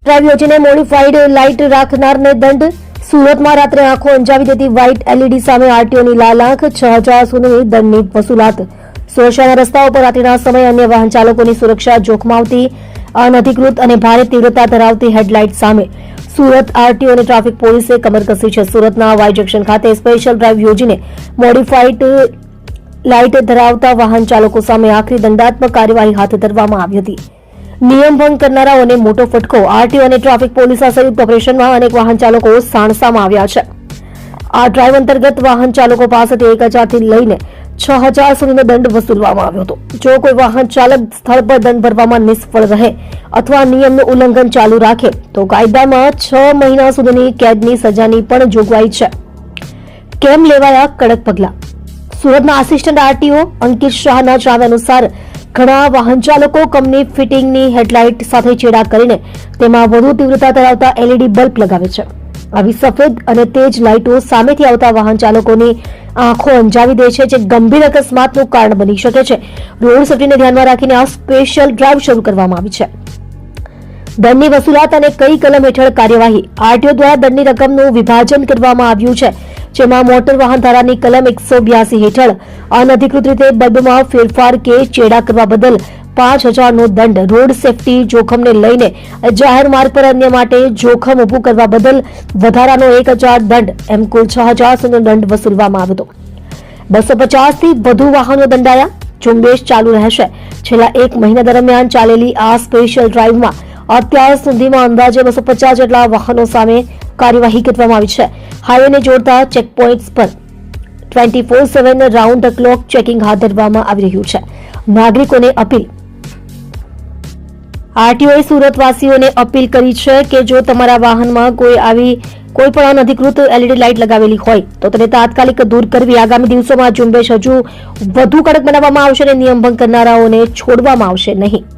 Drive યોજીને modified light રાખનારને દંડ. સુરતમાં રાત્રે આંખો અંજાવી દેતી વ્હાઇટ એલઈડી સામે આરટીઓની લાલ આંખ. 6,000 સુધીની દંડની વસૂલાત. સુરક્ષાના રસ્તાઓ પર રાત્રિના સમયે અન્ય વાહન ચાલકોની સુરક્ષા જોખમાવતી અનધિકૃત અને ભારે તીવ્રતા ધરાવતી હેડલાઇટ સામે સુરત આરટીઓ અને ટ્રાફિક પોલીસે કમર કસી છે. સુરતના વાય જંકશન ખાતે સ્પેશિયલ ડ્રાઈવ યોજીને મોડિફાઈડ લાઇટ ધરાવતા વાહન ચાલકો સામે આખરી દંડાત્મક કાર્યવાહી હાથ ધરવામાં આવી હતી. નિયમ ભંગ કરનારાઓને મોટો ફટકો. આરટીઓ અને ટ્રાફિક પોલીસના સંયુક્ત ઓપરેશનમાં અનેક વાહન ચાલકો સાણસામાં આવ્યા છે. આ ડ્રાઈવ અંતર્ગત વાહન ચાલકો પાસેથી 1,000 થી લઈને 6,000 સુધીનો દંડ વસૂલવામાં આવ્યો હતો. જો કોઈ વાહન ચાલક સ્થળ પર દંડ ભરવામાં નિષ્ફળ રહે અથવા નિયમનું ઉલ્લંઘન ચાલુ રાખે તો કાયદામાં 6 મહિના સુધીની કેદની સજાની પણ જોગવાઈ છે. કેમ લેવાયા કડક પગલાં? સુરતના આસિસ્ટન્ટ આરટીઓ અંકિત શાહના જણાવ્યા અનુસાર ઘણા વાહન ચાલકો કંપની ફિટિંગની હેડલાઇટ સાથે ચેડા કરીને તેમાં વધુ તીવ્રતા ધરાવતા એલઈડી બલ્બ લગાવે છે. આવી સફેદ અને તેજ લાઇટો સામેથી આવતા વાહન ચાલકોની આંખો અંજાવી દે છે, જે ગંભીર અકસ્માતનું કારણ બની શકે છે. રોડ સેફ્ટીને ધ્યાનમાં રાખીને આ સ્પેશિયલ ડ્રાઈવ શરૂ કરવામાં આવી છે. દંડની વસૂલાત અને કઈ કલમ હેઠળ કાર્યવાહી? આરટીઓ દ્વારા દંડની રકમનું વિભાજન કરવામાં આવ્યું છે, જેમાં મોટર વાહન ધારાની કલમ 182 હેઠળ અનધિકૃત રીતે બલ્બમાં ફેરફાર કે ચેડા કરવા બદલ 5,000નો દંડ, રોડ સેફટી જોખમને લઈને જાહેર માર્ગ પર અન્ય માટે જોખમ ઉભું કરવા બદલ વધારાનો 1,000 દંડ, એમ કુલ 6,000 સુધીનો દંડ વસૂલવામાં આવ્યો હતો. 250 થી વધુ વાહનો દંડાયા. ઝુંબેશ ચાલુ રહેશે. છેલ્લા 1 મહિના દરમિયાન ચાલેલી આ સ્પેશિયલ ડ્રાઈવમાં અત્યાર સુધીમાં અંદાજે 250 જેટલા વાહનો સામે કાર્યવાહી કરવામાં આવી છે. હાઈવેને જોડતા ચેકપોઇન્ટ્સ પર 24/7 રાઉન્ડ ધ ક્લોક ચેકિંગ હાથ ધરવામાં આવી રહ્યું છે. નાગરિકોને અપીલ. આરટીઓએ સુરતવાસીઓને અપીલ કરી છે કે જો તમારા વાહનમાં કોઈ પણ અનધિકૃત એલઈડી લાઇટ લગાવેલી હોય તો તેને તાત્કાલિક દૂર કરવી. આગામી દિવસોમાં ઝુંબેશ હજુ વધુ કડક બનાવવામાં આવશે અને નિયમ ભંગ કરનારાઓને છોડવામાં આવશે નહીં.